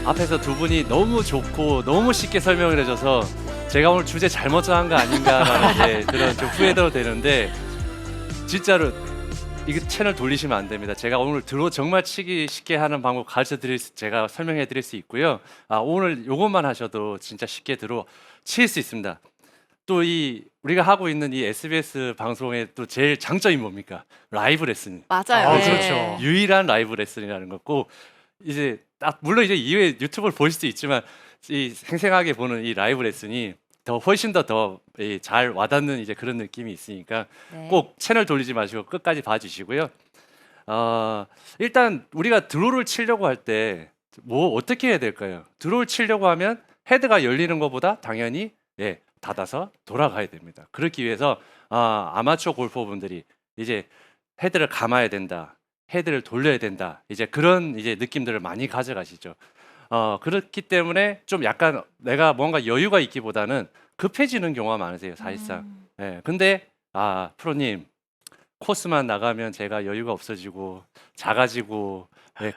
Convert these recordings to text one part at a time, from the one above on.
앞에서 두 분이 너무 좋고 너무 쉽게 설명을 해줘서 제가 오늘 주제 잘못 정한 거 아닌가라는 이제 그런 좀 후회도 되는데 진짜로 이거 채널 돌리시면 안 됩니다. 제가 오늘 드로 정말 치기 쉽게 하는 방법 제가 설명해 드릴 수 있고요. 오늘 요것만 하셔도 진짜 쉽게 드로 칠 수 있습니다. 또 우리가 하고 있는 이 SBS 방송의 또 제일 장점이 뭡니까? 라이브 레슨. 맞아요. 네. 그렇죠. 유일한 라이브 레슨이라는 거고 이제 물론 이제 이후에 유튜브를 보실 수 있지만 이 생생하게 보는 이 라이브 레슨이 훨씬 더 잘 와닿는 이제 그런 느낌이 있으니까 네. 꼭 채널 돌리지 마시고 끝까지 봐주시고요. 일단 우리가 드로우를 치려고 할 때 뭐 어떻게 해야 될까요? 드로우를 치려고 하면 헤드가 열리는 것보다 당연히 닫아서 돌아가야 됩니다. 그렇기 위해서 아마추어 골퍼분들이 이제 헤드를 감아야 된다, 헤드를 돌려야 된다, 이제 그런 이제 느낌들을 많이 가져가시죠. 그렇기 때문에 좀 약간 내가 뭔가 여유가 있기보다는 급해지는 경우가 많으세요, 사실상. 근데 프로님 코스만 나가면 제가 여유가 없어지고 작아지고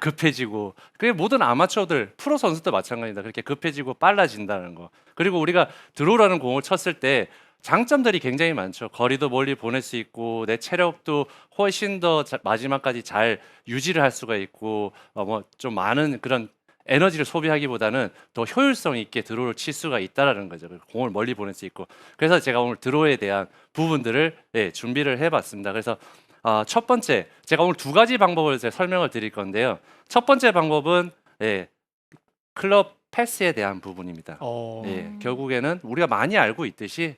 급해지고 그게 모든 아마추어들 프로 선수도 마찬가지입니다. 그렇게 급해지고 빨라진다는 거. 그리고 우리가 드로우라는 공을 쳤을 때 장점들이 굉장히 많죠. 거리도 멀리 보낼 수 있고 내 체력도 훨씬 더 마지막까지 잘 유지를 할 수가 있고 뭐 좀 많은 그런 에너지를 소비하기보다는 더 효율성 있게 드로우를 칠 수가 있다라는 거죠. 공을 멀리 보낼 수 있고. 그래서 제가 오늘 드로우에 대한 부분들을 준비를 해봤습니다. 그래서 첫 번째, 제가 오늘 두 가지 방법을 설명을 드릴 건데요. 첫 번째 방법은 클럽 패스에 대한 부분입니다. 결국에는 우리가 많이 알고 있듯이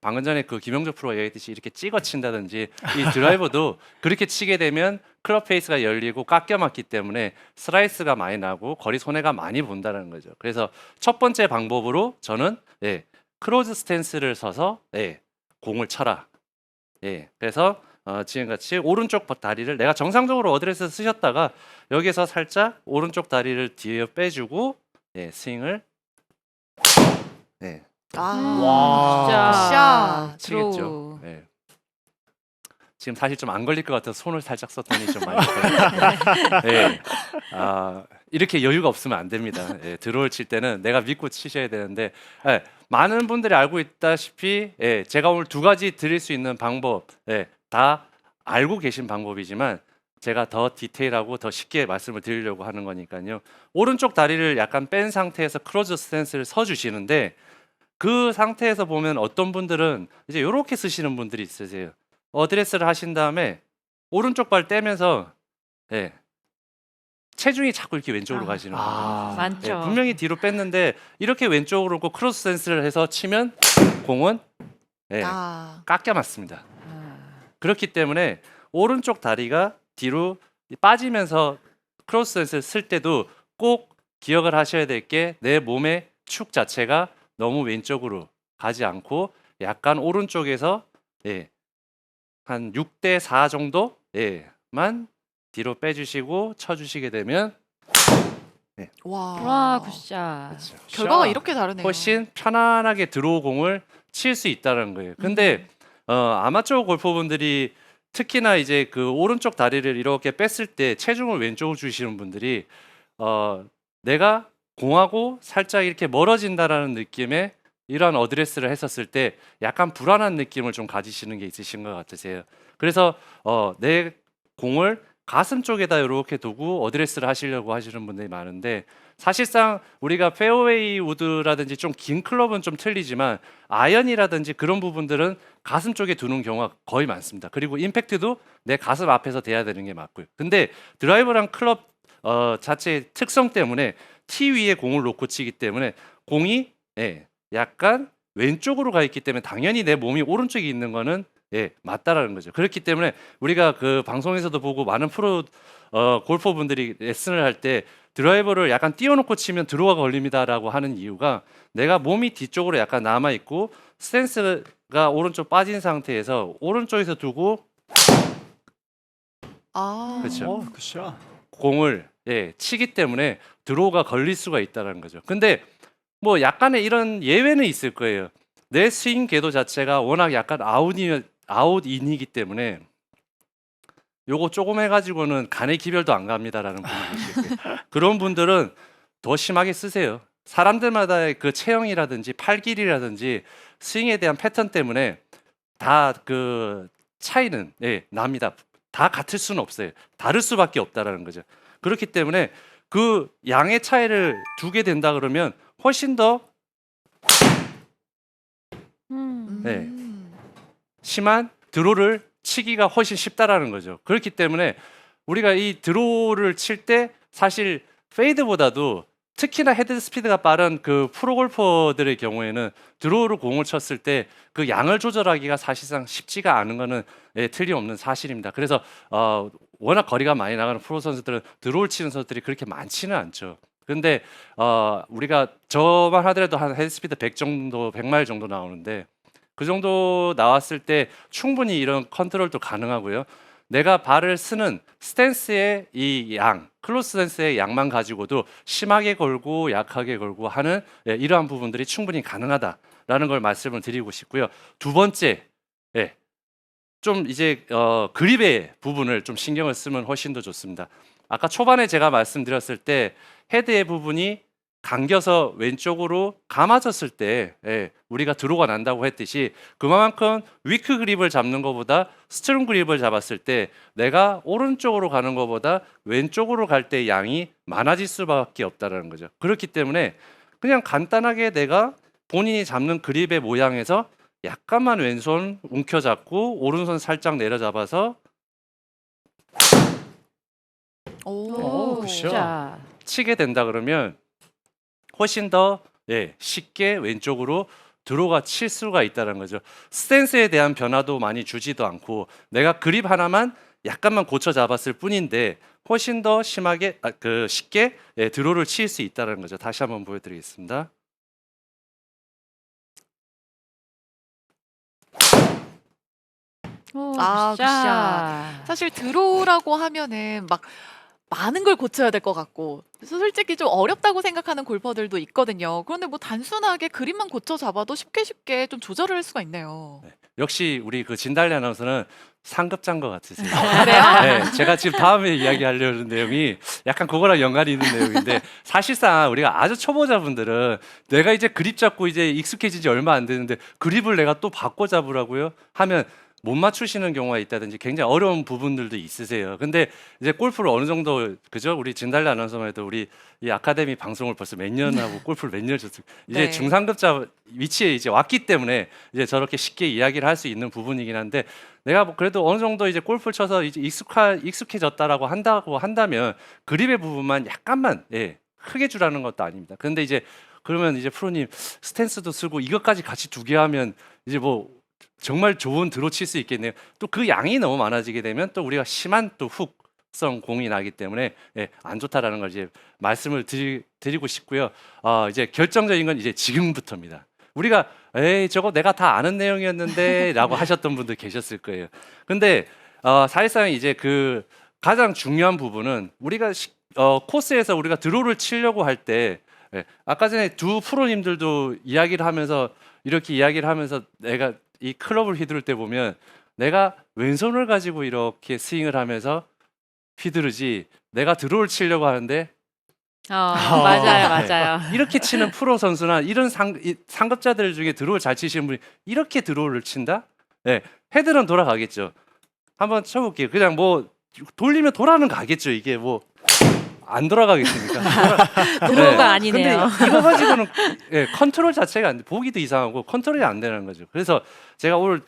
방금 전에 그 김영조 프로가 얘기했듯이 이렇게 찍어 친다든지 이 드라이버도 그렇게 치게 되면 클럽 페이스가 열리고 깎여 맞기 때문에 슬라이스가 많이 나고 거리 손해가 많이 본다는 거죠. 그래서 첫 번째 방법으로 저는 크로즈 스탠스를 서서 공을 쳐라. 그래서 지금같이 오른쪽 다리를 내가 정상적으로 어드레스 쓰셨다가 여기서 살짝 오른쪽 다리를 뒤에 빼주고 스윙을 와. 치겠죠. 드로우. 지금 사실 좀 안 걸릴 것 같아서 손을 살짝 썼더니 좀 많이 걸렸는데 이렇게 여유가 없으면 안 됩니다. 드로우를 칠 때는 내가 믿고 치셔야 되는데 많은 분들이 알고 있다시피 제가 오늘 두 가지 드릴 수 있는 방법 다 알고 계신 방법이지만 제가 더 디테일하고 더 쉽게 말씀을 드리려고 하는 거니까요. 오른쪽 다리를 약간 뺀 상태에서 크로즈 스탠스를 서주시는데 그 상태에서 보면 어떤 분들은 이제 이렇게 쓰시는 분들이 있으세요. 어드레스를 하신 다음에 오른쪽 발 떼면서 체중이 자꾸 이렇게 왼쪽으로 가시는 분들 많죠. 분명히 뒤로 뺐는데 이렇게 왼쪽으로 크로스 센스를 해서 치면 공은 깎여 맞습니다. 그렇기 때문에 오른쪽 다리가 뒤로 빠지면서 크로스 센스를 쓸 때도 꼭 기억을 하셔야 될 게 내 몸의 축 자체가 너무 왼쪽으로 가지 않고 약간 오른쪽에서 한 6대 4 정도만 뒤로 빼주시고 쳐주시게 되면 와, 굿샷. 그렇죠. 결과가 이렇게 다르네요. 훨씬 편안하게 드로우 공을 칠 수 있다는 거예요. 근데 아마추어 골퍼분들이 특히나 이제 그 오른쪽 다리를 이렇게 뺐을 때 체중을 왼쪽으로 주시는 분들이 내가 공하고 살짝 이렇게 멀어진다라는 느낌의 이러한 어드레스를 했었을 때 약간 불안한 느낌을 좀 가지시는 게 있으신 것 같으세요. 그래서 내 공을 가슴 쪽에다 이렇게 두고 어드레스를 하시려고 하시는 분들이 많은데 사실상 우리가 페어웨이 우드라든지 좀 긴 클럽은 좀 틀리지만 아이언이라든지 그런 부분들은 가슴 쪽에 두는 경우가 거의 많습니다. 그리고 임팩트도 내 가슴 앞에서 돼야 되는 게 맞고요. 근데 드라이버랑 클럽 자체의 특성 때문에 티 위에 공을 놓고 치기 때문에 공이 약간 왼쪽으로 가 있기 때문에 당연히 내 몸이 오른쪽에 있는 거는 맞다라는 거죠. 그렇기 때문에 우리가 그 방송에서도 보고 많은 프로 골퍼분들이 레슨을 할 때 드라이버를 약간 띄워놓고 치면 드로우가 걸립니다라고 하는 이유가 내가 몸이 뒤쪽으로 약간 남아 있고 스탠스가 오른쪽 빠진 상태에서 오른쪽에서 두고 그렇죠. 굿샷. 공을 치기 때문에 드로우가 걸릴 수가 있다는 거죠. 근데 뭐 약간의 이런 예외는 있을 거예요. 내 스윙 궤도 자체가 워낙 약간 아웃인이기 때문에 요거 조금 해가지고는 간의 기별도 안 갑니다라는 분이 계실 거예요. 그런 분들은 더 심하게 쓰세요. 사람들마다의 그 체형이라든지 팔 길이라든지 스윙에 대한 패턴 때문에 다 그 차이는 납니다. 다 같을 수는 없어요. 다를 수밖에 없다라는 거죠. 그렇기 때문에 그 양의 차이를 두게 된다 그러면 훨씬 더 네, 심한 드로우를 치기가 훨씬 쉽다라는 거죠. 그렇기 때문에 우리가 이 드로우를 칠 때 사실 페이드보다도 특히나 헤드 스피드가 빠른 그 프로 골퍼들의 경우에는 드로우로 공을 쳤을 때 그 양을 조절하기가 사실상 쉽지가 않은 거는 틀림없는 사실입니다. 그래서 워낙 거리가 많이 나가는 프로 선수들은 드로우를 치는 선수들이 그렇게 많지는 않죠. 근데 우리가 저만 하더라도 한 헤드 스피드 100 정도, 100마일 정도 나오는데 그 정도 나왔을 때 충분히 이런 컨트롤도 가능하고요. 내가 발을 쓰는 스탠스의 이 양, 클로스 스탠스의 양만 가지고도 심하게 걸고 약하게 걸고 하는 이러한 부분들이 충분히 가능하다라는 걸 말씀을 드리고 싶고요. 두 번째, 좀 이제 그립의 부분을 좀 신경을 쓰면 훨씬 더 좋습니다. 아까 초반에 제가 말씀드렸을 때 헤드의 부분이 당겨서 왼쪽으로 감아졌을 때 우리가 드로우가 난다고 했듯이 그만큼 위크 그립을 잡는 것보다 스트롱 그립을 잡았을 때 내가 오른쪽으로 가는 것보다 왼쪽으로 갈 때 양이 많아질 수밖에 없다는 거죠. 그렇기 때문에 그냥 간단하게 내가 본인이 잡는 그립의 모양에서 약간만 왼손 움켜잡고 오른손 살짝 내려잡아서 오, 굿샷. 자, 치게 된다 그러면 훨씬 더 쉽게 왼쪽으로 드로우가 칠 수가 있다는 거죠. 스탠스에 대한 변화도 많이 주지도 않고 내가 그립 하나만 약간만 고쳐 잡았을 뿐인데 훨씬 더 심하게 쉽게 드로우를 칠 수 있다는 거죠. 다시 한번 보여드리겠습니다. 오, 굿샷. 굿샷. 사실 드로우라고 하면은 막 많은 걸 고쳐야 될 것 같고 그래서 솔직히 좀 어렵다고 생각하는 골퍼들도 있거든요. 그런데 뭐 단순하게 그립만 고쳐 잡아도 쉽게 좀 조절을 할 수가 있네요. 역시 우리 그 진달래 아나운서는 상급자인 것 같으세요. 그래요? 네, 제가 지금 다음에 이야기하려는 내용이 약간 그거랑 연관이 있는 내용인데 사실상 우리가 아주 초보자분들은 내가 이제 그립 잡고 이제 익숙해진 지 얼마 안 되는데 그립을 내가 또 바꿔 잡으라고요? 하면 못 맞추시는 경우가 있다든지 굉장히 어려운 부분들도 있으세요. 근데 이제 골프를 어느 정도 그죠? 우리 진달래 아나운서만 해도 우리 이 아카데미 방송을 벌써 몇 년 하고 골프를 몇 년 쳤어요. 이제 네. 중상급자 위치에 이제 왔기 때문에 이제 저렇게 쉽게 이야기를 할 수 있는 부분이긴 한데 내가 뭐 그래도 어느 정도 이제 골프를 쳐서 이제 익숙해졌다라고 한다면 그립의 부분만 약간만 크게 주라는 것도 아닙니다. 근데 이제 그러면 이제 프로님 스탠스도 쓰고 이것까지 같이 두 개 하면 이제 뭐 정말 좋은 드로 칠 수 있겠네요. 또 그 양이 너무 많아지게 되면 또 우리가 심한 또 훅성 공이 나기 때문에 안 좋다라는 걸 이제 말씀을 드리고 싶고요. 이제 결정적인 건 이제 지금부터입니다. 우리가 에이 저거 내가 다 아는 내용이었는데라고 하셨던 분들 계셨을 거예요. 근데 사실상 이제 그 가장 중요한 부분은 우리가 코스에서 우리가 드로우를 치려고 할 때 아까 전에 두 프로님들도 이야기를 하면서 이렇게 이야기를 하면서 내가 이 클럽을 휘두를 때 보면 내가 왼손을 가지고 이렇게 스윙을 하면서 휘두르지 내가 드로우를 치려고 하는데 맞아요. 이렇게 치는 프로 선수나 이런 상급자들 중에 드로우를 잘 치시는 분이 이렇게 드로우를 친다? 헤드는 돌아가겠죠. 한번 쳐볼게요. 그냥 뭐 돌리면 돌아는 가겠죠. 이게 뭐 안 돌아가겠습니까? 드로우가 아니네요. 근데 이거 가지고는 컨트롤 자체가 안 돼. 보기도 이상하고 컨트롤이 안 되는 거죠. 그래서 제가 오늘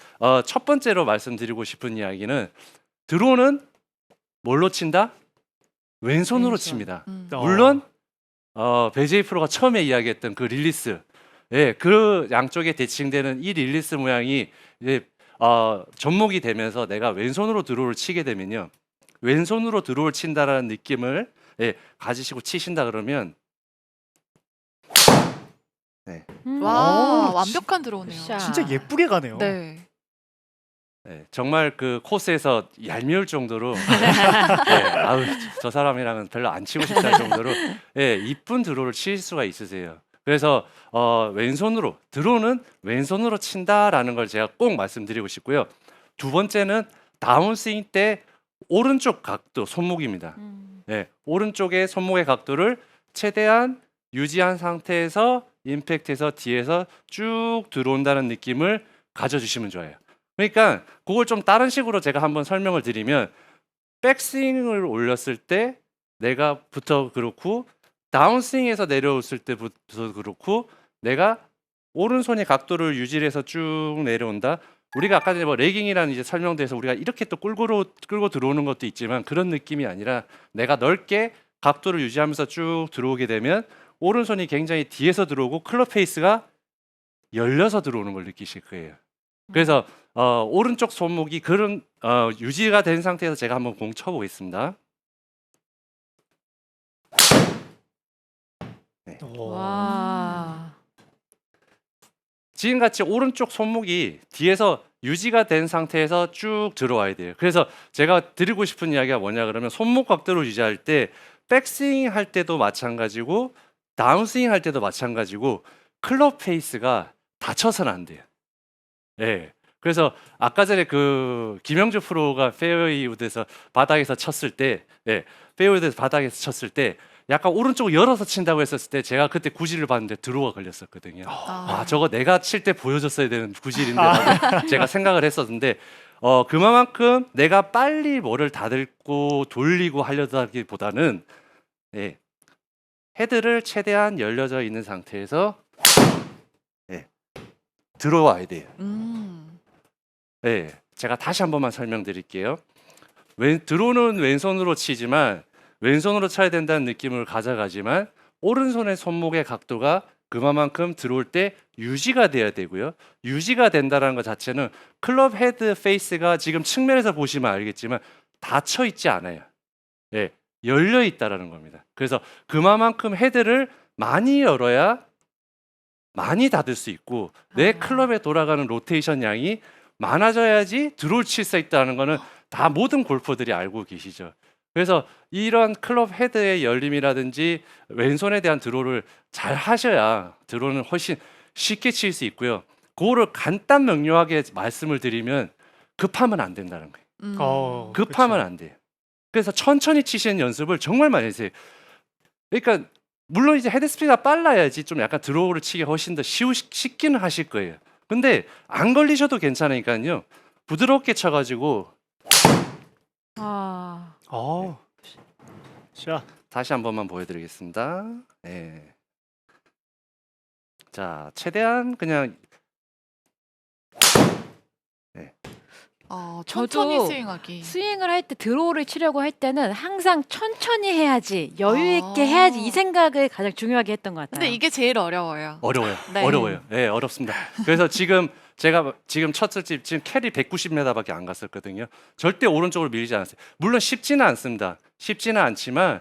첫 번째로 말씀드리고 싶은 이야기는 드로우는 뭘로 친다? 왼손으로 왼손. 칩니다. 음. 물론 배제이 프로가 처음에 이야기했던 그 릴리스, 그 양쪽에 대칭되는 이 릴리스 모양이 이제 접목이 되면서 내가 왼손으로 드로우를 치게 되면요, 왼손으로 드로우를 친다라는 느낌을 가지시고 치신다 그러면 와, 오, 완벽한 드로우네요. 굿샷. 진짜 예쁘게 가네요. 네. 정말 그 코스에서 얄미울 정도로 아우 저 사람이랑은 별로 안 치고 싶다 정도로 이쁜 드로우를 칠 수가 있으세요. 그래서 왼손으로 드로우는 왼손으로 친다라는 걸 제가 꼭 말씀드리고 싶고요. 두 번째는 다운스윙 때 오른쪽 각도 손목입니다. 오른쪽의 손목의 각도를 최대한 유지한 상태에서 임팩트에서 뒤에서 쭉 들어온다는 느낌을 가져주시면 좋아요. 그러니까 그걸 좀 다른 식으로 제가 한번 설명을 드리면 백스윙을 올렸을 때 내가부터 그렇고 다운스윙에서 내려왔을 때부터 그렇고 내가 오른손의 각도를 유지해서 쭉 내려온다. 우리가 아까 전에 뭐 레깅이라는 이제 설명돼서 우리가 이렇게 또 끌고 들어오는 것도 있지만 그런 느낌이 아니라 내가 넓게 각도를 유지하면서 쭉 들어오게 되면 오른손이 굉장히 뒤에서 들어오고 클럽 페이스가 열려서 들어오는 걸 느끼실 거예요. 그래서 오른쪽 손목이 그런 유지가 된 상태에서 제가 한번 공 쳐보겠습니다. 와. 지금같이 오른쪽 손목이 뒤에서 유지가 된 상태에서 쭉 들어와야 돼요. 그래서 제가 드리고 싶은 이야기가 뭐냐 그러면 손목 각도를 유지할 때 백스윙 할 때도 마찬가지고 다운스윙 할 때도 마찬가지고 클럽 페이스가 닫혀서는 안 돼요. 예. 그래서 아까 전에 그 김영주 프로가 페어웨이 우드에서 바닥에서 쳤을 때, 페어웨이에서 바닥에서 쳤을 때 약간 오른쪽을 열어서 친다고 했었을 때 제가 그때 구질을 봤는데 드로우가 걸렸었거든요. 아, 저거 내가 칠 때 보여줬어야 되는 구질인데 제가 생각을 했었는데 그만큼 내가 빨리 뭐를 다듬고 돌리고 하려다기보다는 헤드를 최대한 열려져 있는 상태에서 들어와야 돼요. 제가 다시 한 번만 설명드릴게요. 들어오는 왼손으로 치지만 왼손으로 쳐야 된다는 느낌을 가져가지만 오른손의 손목의 각도가 그만큼 들어올 때 유지가 돼야 되고요. 유지가 된다는 것 자체는 클럽 헤드 페이스가 지금 측면에서 보시면 알겠지만 닫혀 있지 않아요. 열려 있다라는 겁니다. 그래서 그만큼 헤드를 많이 열어야 많이 닫을 수 있고 내 클럽에 돌아가는 로테이션 양이 많아져야지 드로우를 칠 수 있다는 거는 다 모든 골퍼들이 알고 계시죠. 그래서 이런 클럽 헤드의 열림이라든지 왼손에 대한 드로우를 잘 하셔야 드로우는 훨씬 쉽게 칠 수 있고요. 그거를 간단 명료하게 말씀을 드리면 급하면 안 된다는 거예요. 급하면 안 돼요. 그래서 천천히 치시는 연습을 정말 많이 하세요. 그러니까 물론 이제 헤드 스피드가 빨라야지 좀 약간 드로우를 치기 훨씬 더 쉽기는 하실 거예요. 근데 안 걸리셔도 괜찮으니까요. 부드럽게 쳐가지고 자, 다시 한 번만 보여드리겠습니다. 자, 최대한 그냥 천천히 저도 스윙하기. 스윙을 할 때 드로우를 치려고 할 때는 항상 천천히 해야지, 여유 있게 해야지 이 생각을 가장 중요하게 했던 것 같아요. 근데 이게 제일 어려워요. 어려워요. 네. 어려워요. 어렵습니다. 그래서 제가 지금 쳤을 때 지금 캐리 190m밖에 안 갔었거든요. 절대 오른쪽으로 밀리지 않았어요. 물론 쉽지는 않습니다. 쉽지는 않지만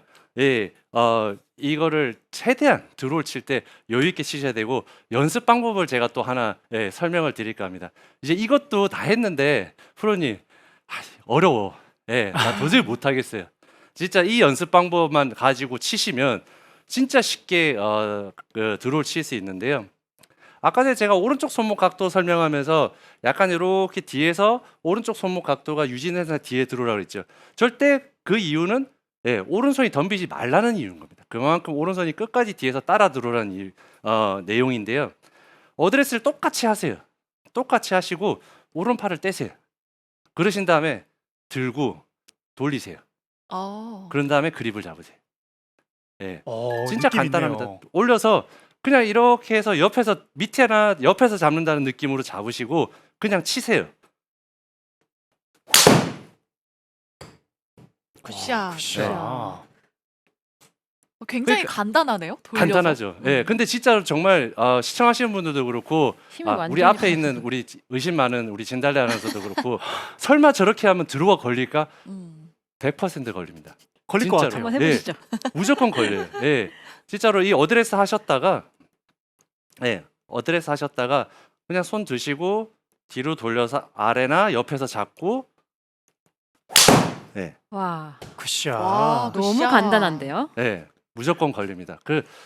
이거를 최대한 드로우를 칠 때 여유 있게 치셔야 되고 연습 방법을 제가 또 하나 설명을 드릴까 합니다. 이제 이것도 다 했는데 프로님 어려워. 나 도저히 못 하겠어요. 진짜 이 연습 방법만 가지고 치시면 진짜 쉽게 드로우를 칠 수 있는데요. 아까 전에 제가 오른쪽 손목 각도 설명하면서 약간 이렇게 뒤에서 오른쪽 손목 각도가 유지돼서 뒤에 들어오라고 그랬죠. 절대 그 이유는 오른손이 덤비지 말라는 이유인 겁니다. 그만큼 오른손이 끝까지 뒤에서 따라 들어오라는 내용인데요. 어드레스를 똑같이 하세요. 똑같이 하시고 오른팔을 떼세요. 그러신 다음에 들고 돌리세요. 그런 다음에 그립을 잡으세요. 진짜 느낌 간단합니다. 있네요. 올려서 그냥 이렇게 해서 옆에서 밑에나 옆에서 잡는다는 느낌으로 잡으시고 그냥 치세요. 굿샷. 굿샷. 굉장히 그러니까 간단하네요. 돌려서. 간단하죠. 근데 진짜로 정말 시청하시는 분들도 그렇고 힘을 우리 완전히 앞에 있는 우리 의심 많은 우리 진달래 아나운서도 그렇고 설마 저렇게 하면 들어와 걸릴까? 100% 걸립니다. 걸릴 것 진짜로. 같아요. 한번 해보시죠. 무조건 걸려요. 진짜로 이 어드레스 하셨다가 그냥 손 드시고 뒤로 돌려서 아래나 옆에서 잡고 와, 굿샷. 와, 너무 굿샷. 간단한데요? 무조건 걸립니다.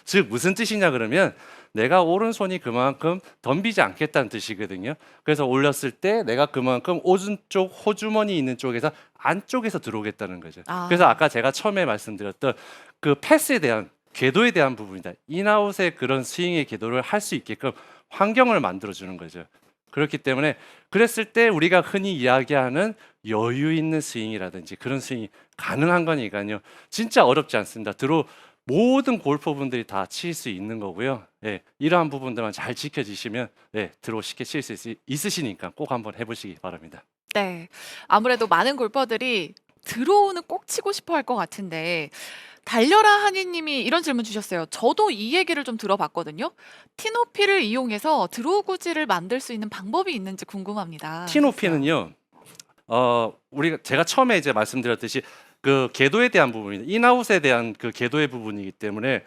즉 무슨 뜻이냐 그러면 내가 오른손이 그만큼 덤비지 않겠다는 뜻이거든요. 그래서 올렸을 때 내가 그만큼 오른쪽 호주머니 있는 쪽에서 안쪽에서 들어오겠다는 거죠. 그래서 아까 제가 처음에 말씀드렸던 그 패스에 대한 궤도에 대한 부분이다. 인아웃의 그런 스윙의 궤도를 할 수 있게끔 환경을 만들어 주는 거죠. 그렇기 때문에 그랬을 때 우리가 흔히 이야기하는 여유 있는 스윙이라든지 그런 스윙이 가능한 거니까요. 진짜 어렵지 않습니다. 모든 골퍼분들이 다 칠 수 있는 거고요. 예, 이러한 부분들만 잘 지켜주시면 드로우 쉽게 칠 수 있으시니까 꼭 한번 해보시기 바랍니다. 네. 아무래도 많은 골퍼들이 드로우는 꼭 치고 싶어 할 것 같은데 달려라 한이님이 이런 질문 주셨어요. 저도 이 얘기를 좀 들어봤거든요. 티높이를 이용해서 드로우 구질을 만들 수 있는 방법이 있는지 궁금합니다. 티높이는요. 제가 처음에 이제 말씀드렸듯이 그 궤도에 대한 부분입니다. 인아웃에 대한 그 궤도의 부분이기 때문에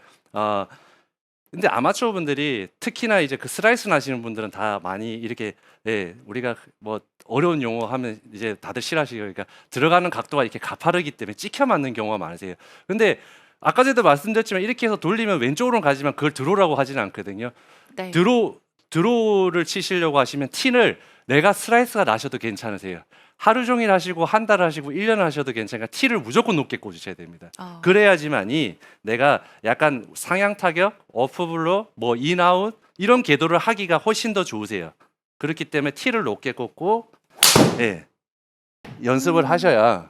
근데 아마추어 분들이 특히나 이제 그 슬라이스 나시는 분들은 다 많이 이렇게 우리가 뭐 어려운 용어 하면 이제 다들 싫어하시고 그러니까 들어가는 각도가 이렇게 가파르기 때문에 찍혀 맞는 경우가 많으세요. 근데 아까 전에도 말씀드렸지만 이렇게 해서 돌리면 왼쪽으로 가지만 그걸 드로우라고 하지는 않거든요. 네. 드로우를 치시려고 하시면 틴을 내가 슬라이스가 나셔도 괜찮으세요. 하루 종일 하시고 한 달 하시고 1년 하셔도 괜찮으니까 티를 무조건 높게 꽂으셔야 됩니다. 그래야지만이 내가 약간 상향 타격, 어프블로, 뭐 인아웃 이런 궤도를 하기가 훨씬 더 좋으세요. 그렇기 때문에 티를 높게 꽂고 연습을 하셔야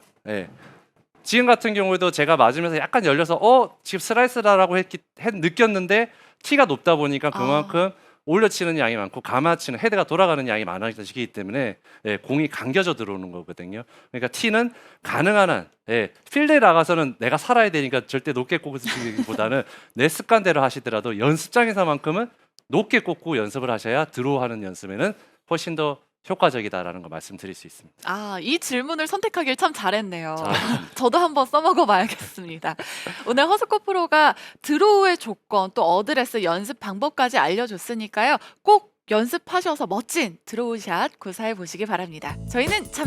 지금 같은 경우에도 제가 맞으면서 약간 열려서 지금 슬라이스다라고 느꼈는데 티가 높다 보니까 그만큼 올려치는 양이 많고 감아치는 헤드가 돌아가는 양이 많아지기 때문에 공이 감겨져 들어오는 거거든요. 그러니까 티는 가능한 한 필드에 나가서는 내가 살아야 되니까 절대 높게 꽂으시기보다는 내 습관대로 하시더라도 연습장에서만큼은 높게 꽂고 연습을 하셔야 드로우하는 연습에는 훨씬 더 효과적이다라는 거 말씀드릴 수 있습니다. 이 질문을 선택하길 참 잘했네요. 잘하셨습니다. 저도 한번 써먹어 봐야겠습니다. 오늘 허스코 프로가 드로우의 조건 또 어드레스 연습 방법까지 알려줬으니까요. 꼭 연습하셔서 멋진 드로우샷 구사해 보시기 바랍니다. 저희는 잠시